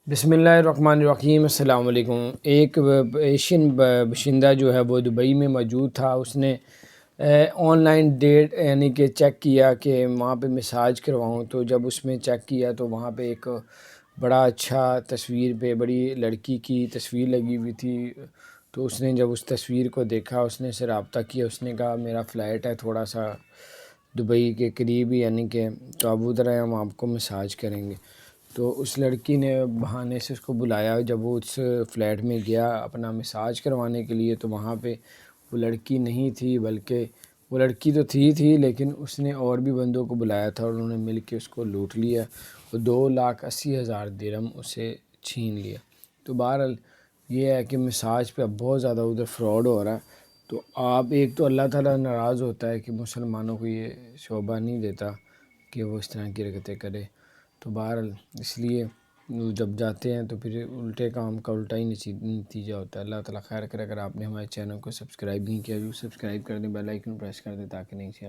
بسم اللہ الرحمن الرحیم۔ السلام علیکم۔ ایک ایشین باشندہ جو ہے وہ دبئی میں موجود تھا۔ اس نے آن لائن ڈیٹ یعنی کہ چیک کیا کہ وہاں پہ مساج کرواؤں، تو جب اس میں چیک کیا تو وہاں پہ ایک بڑا اچھا تصویر پہ بڑی لڑکی کی تصویر لگی ہوئی تھی۔ تو اس نے جب اس تصویر کو دیکھا، اس نے سے رابطہ کیا، اس نے کہا میرا فلائٹ ہے تھوڑا سا دبئی کے قریب ہی، یعنی کہ تو اب ادھر آئے ہم آپ کو مساج کریں گے۔ تو اس لڑکی نے بہانے سے اس کو بلایا۔ جب وہ اس فلیٹ میں گیا اپنا مساج کروانے کے لیے، تو وہاں پہ وہ لڑکی نہیں تھی، بلکہ وہ لڑکی تو تھی لیکن اس نے اور بھی بندوں کو بلایا تھا اور انہوں نے مل کے اس کو لوٹ لیا۔ وہ 2,80,000 درہم اسے چھین لیا۔ تو بہرحال یہ ہے کہ مساج پہ اب بہت زیادہ ادھر فراڈ ہو رہا ہے۔ تو آپ ایک تو اللہ تعالیٰ ناراض ہوتا ہے کہ مسلمانوں کو یہ شعبہ نہیں دیتا کہ وہ اس طرح کی حرکتیں کرے۔ تو بہرحال اس لیے جب جاتے ہیں تو پھر الٹے کام کا الٹا ہی نتیجہ ہوتا ہے۔ اللہ تعالیٰ خیر کرے۔ اگر آپ نے ہمارے چینل کو سبسکرائب نہیں کیا تو سبسکرائب کر دیں، بیل آئیکن پریس کر دیں تاکہ نہیں سے